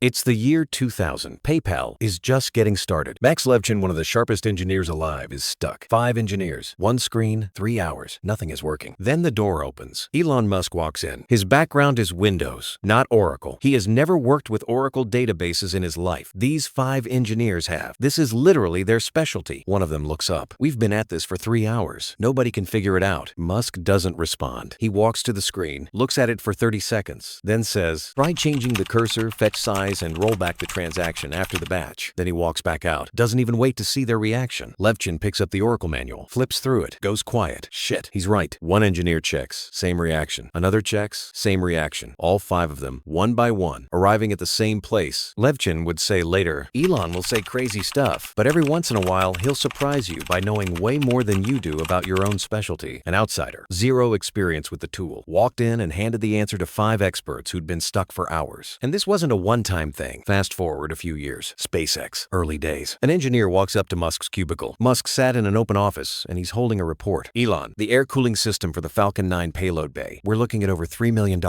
It's the year 2000. PayPal is just getting started. Max Levchin, one of the sharpest engineers alive, is stuck. 5 engineers, 1 screen, 3 hours. Nothing is working. Then the door opens. Elon Musk walks in. His background is Windows, not Oracle. He has never worked with Oracle databases in his life. These 5 engineers have. This is literally their specialty. One of them looks up. We've been at this for 3 hours. Nobody can figure it out. Musk doesn't respond. He walks to the screen, looks at it for 30 seconds, then says, "Try changing the cursor, fetch size, and roll back the transaction after the batch." Then he walks back out. Doesn't even wait to see their reaction. Levchin picks up the Oracle manual, flips through it, goes quiet. Shit, he's right. One engineer checks, same reaction. Another checks, same reaction. All 5 of them, one by one, arriving at the same place. Levchin would say later, Elon will say crazy stuff, but every once in a while, he'll surprise you by knowing way more than you do about your own specialty. An outsider, zero experience with the tool, walked in and handed the answer to 5 experts who'd been stuck for hours. And this wasn't a one-time thing. Fast forward a few years. SpaceX, early days. An engineer walks up to Musk's cubicle. Musk sat in an open office, and he's holding a report. "Elon, the air cooling system for the Falcon 9 payload bay. We're looking at over $3 million.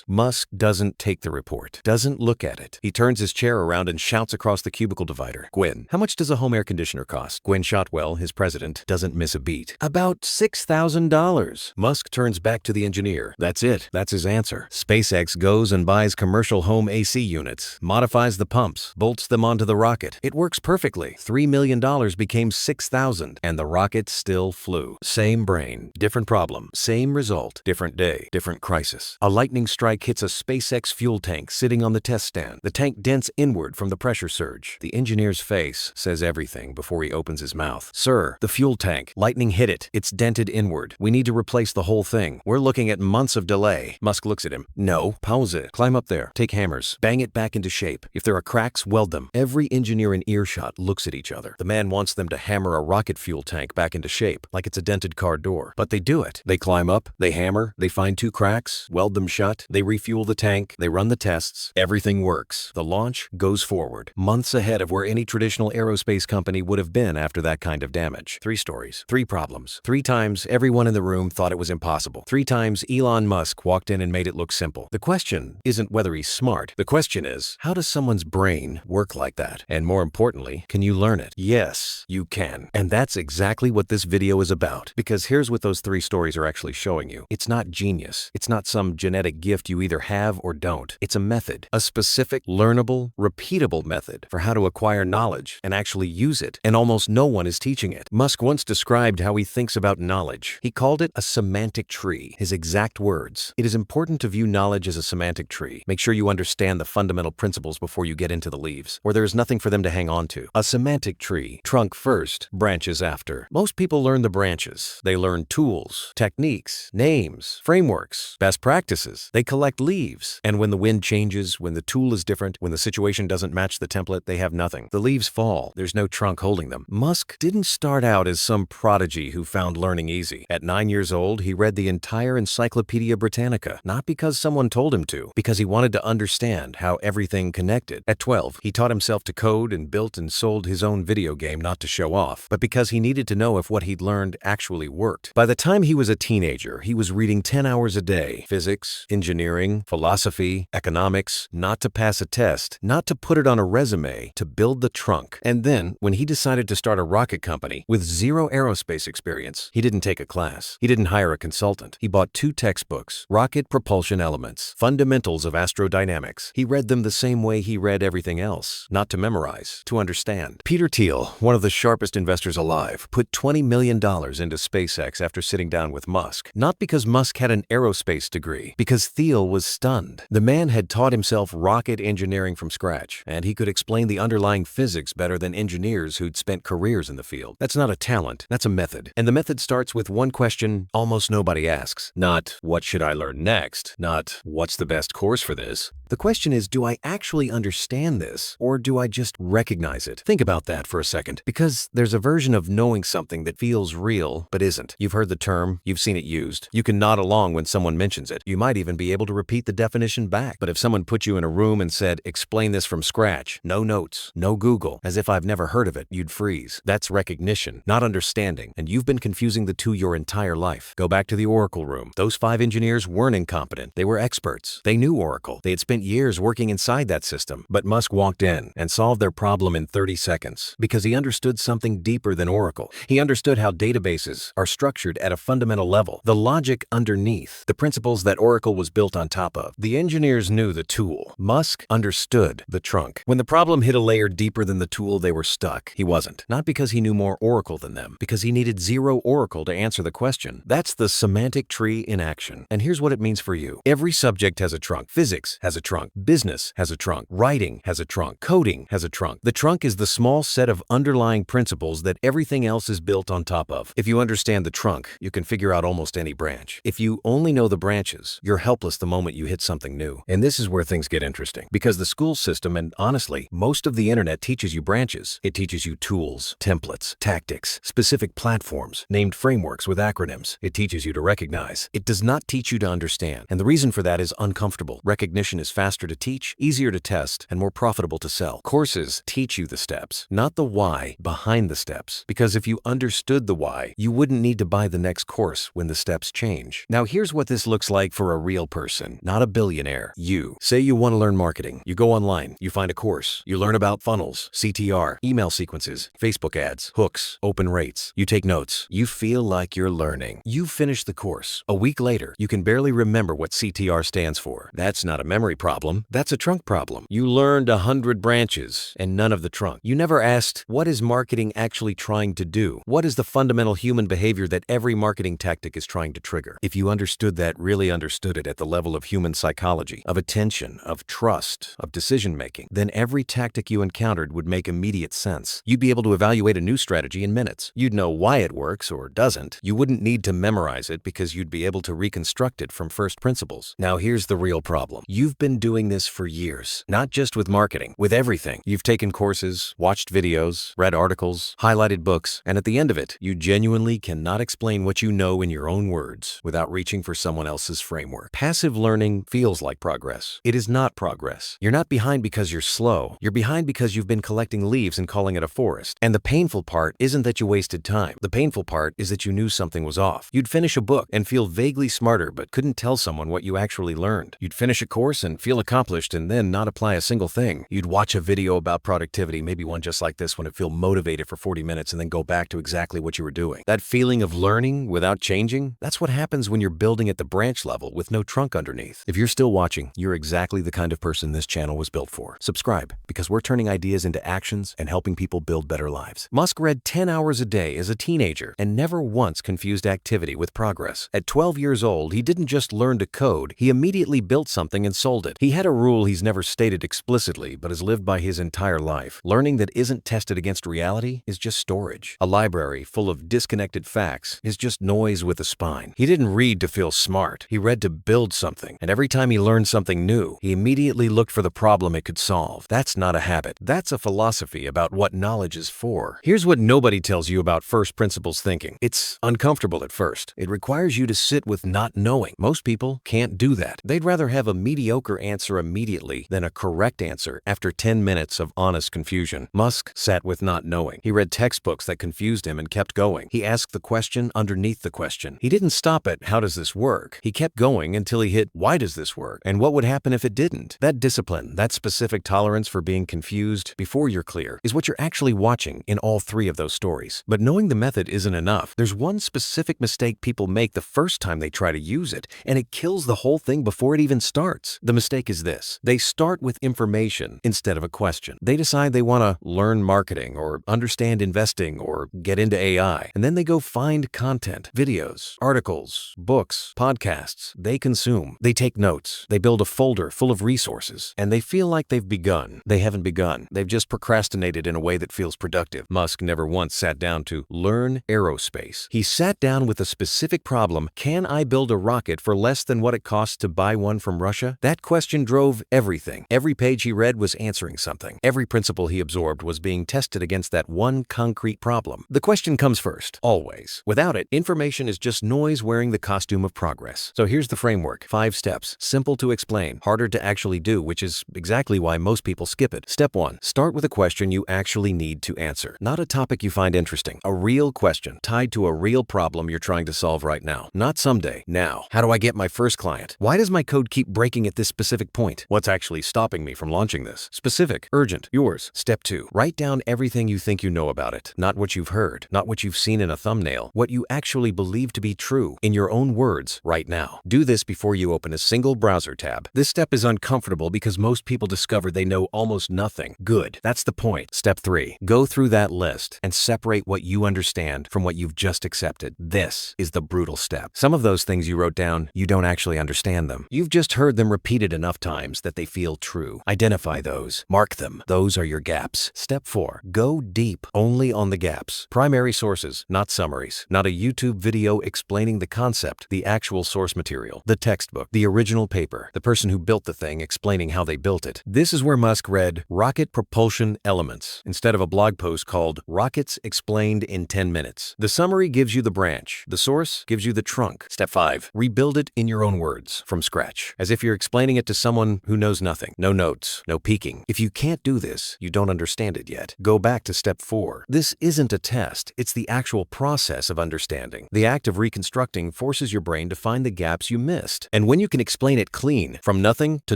Musk doesn't take the report, doesn't look at it. He turns his chair around and shouts across the cubicle divider. "Gwen, how much does a home air conditioner cost?" Gwen Shotwell, his president, doesn't miss a beat. "About $6,000. Musk turns back to the engineer. That's it. That's his answer. SpaceX goes and buys commercial home AC units, modifies the pumps, bolts them onto the rocket. It works perfectly. $3 million became $6,000, and the rocket still flew. Same brain, different problem, same result, different day, different crisis. A lightning strike hits a SpaceX fuel tank sitting on the test stand. The tank dents inward from the pressure surge. The engineer's face says everything before he opens his mouth. "Sir, the fuel tank, lightning hit it. It's dented inward. We need to replace the whole thing. We're looking at months of delay." Musk looks at him. "No, pause it. Climb up there. Take hammers. Bang it back into shape. If there are cracks, weld them." Every engineer in earshot looks at each other. The man wants them to hammer a rocket fuel tank back into shape, like it's a dented car door. But they do it. They climb up, they hammer, they find 2 cracks, weld them shut, they refuel the tank, they run the tests. Everything works. The launch goes forward, months ahead of where any traditional aerospace company would have been after that kind of damage. 3 stories, 3 problems. 3 times everyone in the room thought it was impossible. 3 times Elon Musk walked in and made it look simple. The question isn't whether he's smart. The question is, how does someone's brain work like that? And more importantly, can you learn it? Yes, you can. And that's exactly what this video is about. Because here's what those 3 stories are actually showing you. It's not genius. It's not some genetic gift you either have or don't. It's a method. A specific, learnable, repeatable method for how to acquire knowledge and actually use it. And almost no one is teaching it. Musk once described how he thinks about knowledge. He called it a semantic tree. His exact words. "It is important to view knowledge as a semantic tree. Make sure you understand the fundamental principles before you get into the leaves, or there is nothing for them to hang on to. A semantic tree, trunk first, branches after." Most people learn the branches. They learn tools, techniques, names, frameworks, best practices. They collect leaves. And when the wind changes, when the tool is different, when the situation doesn't match the template, they have nothing. The leaves fall. There's no trunk holding them. Musk didn't start out as some prodigy who found learning easy. At 9 years old, he read the entire Encyclopedia Britannica, not because someone told him to, because he wanted to understand how everything connected. At 12, he taught himself to code and built and sold his own video game not to show off, but because he needed to know if what he'd learned actually worked. By the time he was a teenager, he was reading 10 hours a day. Physics, engineering, philosophy, economics, not to pass a test, not to put it on a resume, to build the trunk. And then, when he decided to start a rocket company with 0 aerospace experience, he didn't take a class. He didn't hire a consultant. He bought 2 textbooks, Rocket Propulsion Elements, Fundamentals of Astrodynamics. He read them the same way he read everything else, not to memorize, to understand. Peter Thiel, one of the sharpest investors alive, put $20 million into SpaceX after sitting down with Musk. Not because Musk had an aerospace degree, because Thiel was stunned. The man had taught himself rocket engineering from scratch, and he could explain the underlying physics better than engineers who'd spent careers in the field. That's not a talent, that's a method. And the method starts with one question almost nobody asks. Not, "What should I learn next?" Not, "What's the best course for this?" The question is, do I actually understand this, or do I just recognize it? Think about that for a second, because there's a version of knowing something that feels real, but isn't. You've heard the term, you've seen it used. You can nod along when someone mentions it. You might even be able to repeat the definition back. But if someone put you in a room and said, "Explain this from scratch," no notes, no Google, as if I've never heard of it, you'd freeze. That's recognition, not understanding, and you've been confusing the two your entire life. Go back to the Oracle room. Those 5 engineers weren't incompetent. They were experts. They knew Oracle. They had spent spent years working inside that system, but Musk walked in and solved their problem in 30 seconds because he understood something deeper than Oracle. He understood how databases are structured at a fundamental level, the logic underneath, the principles that Oracle was built on top of. The engineers knew the tool. Musk understood the trunk. When the problem hit a layer deeper than the tool, they were stuck. He wasn't. Not because he knew more Oracle than them, because he needed zero Oracle to answer the question. That's the semantic tree in action. And here's what it means for you. Every subject has a trunk. Physics has a trunk. Business has a trunk. Writing has a trunk. Coding has a trunk. The trunk is the small set of underlying principles that everything else is built on top of. If you understand the trunk, you can figure out almost any branch. If you only know the branches, you're helpless the moment you hit something new. And this is where things get interesting, because the school system, and honestly, most of the internet, teaches you branches. It teaches you tools, templates, tactics, specific platforms, named frameworks with acronyms. It teaches you to recognize. It does not teach you to understand. And the reason for that is uncomfortable. Recognition is faster to teach, easier to test, and more profitable to sell. Courses teach you the steps, not the why behind the steps. Because if you understood the why, you wouldn't need to buy the next course when the steps change. Now here's what this looks like for a real person, not a billionaire. You. Say you want to learn marketing. You go online, you find a course, you learn about funnels, CTR, email sequences, Facebook ads, hooks, open rates. You take notes. You feel like you're learning. You finish the course. A week later, you can barely remember what CTR stands for. That's not a memory problem. That's a trunk problem. You learned 100 branches and none of the trunk. You never asked, what is marketing actually trying to do? What is the fundamental human behavior that every marketing tactic is trying to trigger? If you understood that, really understood it at the level of human psychology, of attention, of trust, of decision-making, then every tactic you encountered would make immediate sense. You'd be able to evaluate a new strategy in minutes. You'd know why it works or doesn't. You wouldn't need to memorize it because you'd be able to reconstruct it from first principles. Now here's the real problem. You've been doing this for years, not just with marketing, with everything. You've taken courses, watched videos, read articles, highlighted books, and at the end of it, you genuinely cannot explain what you know in your own words without reaching for someone else's framework. Passive learning feels like progress. It is not progress. You're not behind because you're slow. You're behind because you've been collecting leaves and calling it a forest. And the painful part isn't that you wasted time. The painful part is that you knew something was off. You'd finish a book and feel vaguely smarter but couldn't tell someone what you actually learned. You'd finish a course and feel accomplished and then not apply a single thing. You'd watch a video about productivity, maybe one just like this one, and feel motivated for 40 minutes and then go back to exactly what you were doing. That feeling of learning without changing, that's what happens when you're building at the branch level with no trunk underneath. If you're still watching, you're exactly the kind of person this channel was built for. Subscribe, because we're turning ideas into actions and helping people build better lives. Musk read 10 hours a day as a teenager and never once confused activity with progress. At 12 years old, he didn't just learn to code, he immediately built something and sold it. He had a rule he's never stated explicitly but has lived by his entire life. Learning that isn't tested against reality is just storage. A library full of disconnected facts is just noise with a spine. He didn't read to feel smart. He read to build something. And every time he learned something new, he immediately looked for the problem it could solve. That's not a habit. That's a philosophy about what knowledge is for. Here's what nobody tells you about first principles thinking. It's uncomfortable at first. It requires you to sit with not knowing. Most people can't do that. They'd rather have a mediocre answer immediately than a correct answer after 10 minutes of honest confusion. Musk sat with not knowing. He read textbooks that confused him and kept going. He asked the question underneath the question. He didn't stop at, how does this work? He kept going until he hit, why does this work? And what would happen if it didn't? That discipline, that specific tolerance for being confused before you're clear, is what you're actually watching in all three of those stories. But knowing the method isn't enough. There's one specific mistake people make the first time they try to use it, and it kills the whole thing before it even starts. The mistake is this. They start with information instead of a question. They decide they want to learn marketing or understand investing or get into AI, and then they go find content, videos, articles, books, podcasts. They consume. They take notes. They build a folder full of resources, and they feel like they've begun. They haven't begun. They've just procrastinated in a way that feels productive. Musk never once sat down to learn aerospace. He sat down with a specific problem. Can I build a rocket for less than what it costs to buy one from Russia? That question drove everything. Every page he read was answering something. Every principle he absorbed was being tested against that one concrete problem. The question comes first, always. Without it, information is just noise wearing the costume of progress. So here's the framework. 5 steps. Simple to explain, harder to actually do, which is exactly why most people skip it. Step 1. Start with a question you actually need to answer. Not a topic you find interesting. A real question tied to a real problem you're trying to solve right now. Not someday. Now. How do I get my first client? Why does my code keep breaking at this specific specific point. What's actually stopping me from launching this? Specific, urgent, yours. Step 2. Write down everything you think you know about it. Not what you've heard, not what you've seen in a thumbnail, what you actually believe to be true, in your own words, right now. Do this before you open a single browser tab. This step is uncomfortable because most people discover they know almost nothing. Good. That's the point. Step 3. Go through that list and separate what you understand from what you've just accepted. This is the brutal step. Some of those things you wrote down, you don't actually understand them. You've just heard them repeated enough times that they feel true. Identify those. Mark them. Those are your gaps. Step 4. Go deep only on the gaps. Primary sources, not summaries. Not a YouTube video explaining the concept, the actual source material, the textbook, the original paper, the person who built the thing explaining how they built it. This is where Musk read Rocket Propulsion Elements instead of a blog post called Rockets Explained in 10 Minutes. The summary gives you the branch. The source gives you the trunk. Step 5. Rebuild it in your own words, from scratch, as if you're explaining it to someone who knows nothing. No notes, no peeking. If you can't do this, you don't understand it yet. Go back to step 4. This isn't a test. It's the actual process of understanding. The act of reconstructing forces your brain to find the gaps you missed. And when you can explain it clean, from nothing to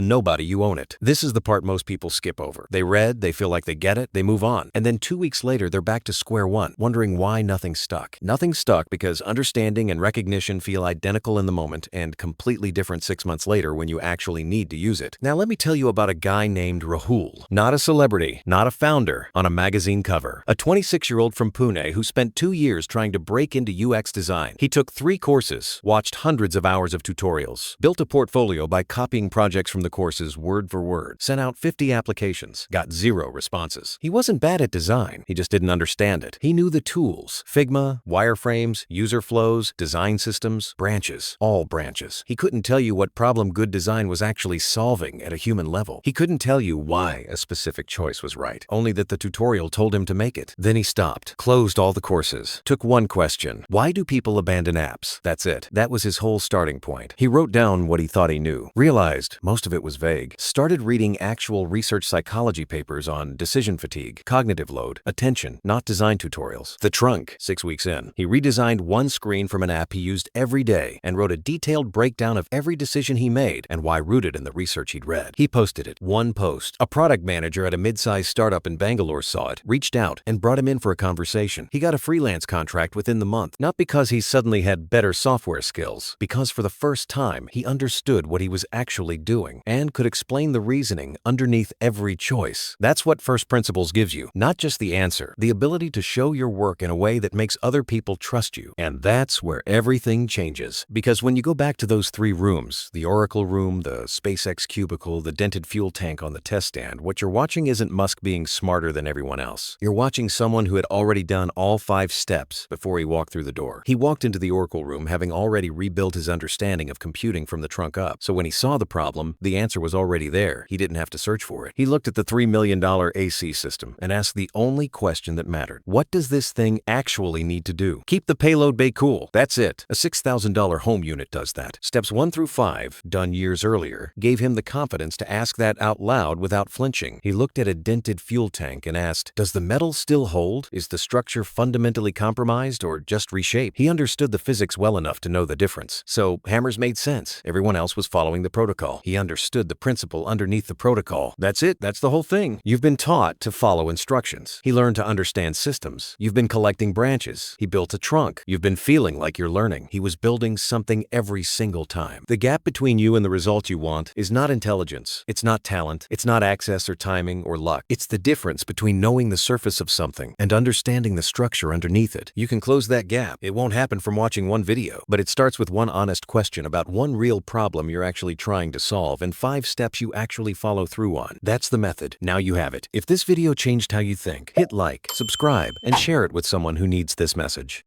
nobody, you own it. This is the part most people skip over. They read, they feel like they get it, they move on. And then 2 weeks later, they're back to square one, wondering why nothing stuck. Nothing stuck because understanding and recognition feel identical in the moment and completely different 6 months later when you actually need to use it. Now let me tell you about a guy named Rahul. Not a celebrity, not a founder, on a magazine cover. A 26-year-old from Pune who spent 2 years trying to break into UX design. He took 3 courses, watched hundreds of hours of tutorials, built a portfolio by copying projects from the courses word for word, sent out 50 applications, got 0 responses. He wasn't bad at design, he just didn't understand it. He knew the tools, Figma, wireframes, user flows, design systems, branches, all branches. He couldn't tell you what problem good design was actually solving at a human level. He couldn't tell you why a specific choice was right, only that the tutorial told him to make it. Then he stopped, closed all the courses, took one question: why do people abandon apps? That's it. That was his whole starting point. He wrote down what he thought he knew, realized most of it was vague, started reading actual research psychology papers on decision fatigue, cognitive load, attention, not design tutorials. The trunk. 6 weeks in, he redesigned one screen from an app he used every day and wrote a detailed breakdown of every decision he made and why rooted in the research he'd read. He posted it. One post. A product manager at a mid-sized startup in Bangalore saw it, reached out, and brought him in for a conversation. He got a freelance contract within the month, not because he suddenly had better software skills, because for the first time he understood what he was actually doing and could explain the reasoning underneath every choice. That's what First Principles gives you, not just the answer, the ability to show your work in a way that makes other people trust you. And that's where everything changes. Because when you go back to those 3 rooms, the Oracle room, the SpaceX cubicle, the dented fuel tank on the test stand, what you're watching isn't Musk being smarter than everyone else. You're watching someone who had already done all 5 steps before he walked through the door. He walked into the Oracle room having already rebuilt his understanding of computing from the trunk up. So when he saw the problem, the answer was already there. He didn't have to search for it. He looked at the $3 million AC system and asked the only question that mattered. What does this thing actually need to do? Keep the payload bay cool. That's it. A $6,000 home unit does that. Steps 1 through 5, done years earlier, gave him the confidence to ask that out loud without flinching. He looked at a dented fuel tank and asked, does the metal still hold? Is the structure fundamentally compromised or just reshaped? He understood the physics well enough to know the difference. So hammers made sense. Everyone else was following the protocol. He understood the principle underneath the protocol. That's it. That's the whole thing. You've been taught to follow instructions. He learned to understand systems. You've been collecting branches. He built a trunk. You've been feeling like you're learning. He was building something every single time. The gap between you and the result you want is not intelligence. It's not talent. It's not access or timing or luck. It's the difference between knowing the surface of something and understanding the structure underneath it. You can close that gap. It won't happen from watching one video, but it starts with one honest question about one real problem you're actually trying to solve and 5 steps you actually follow through on. That's the method. Now you have it. If this video changed how you think, hit like, subscribe, and share it with someone who needs this message.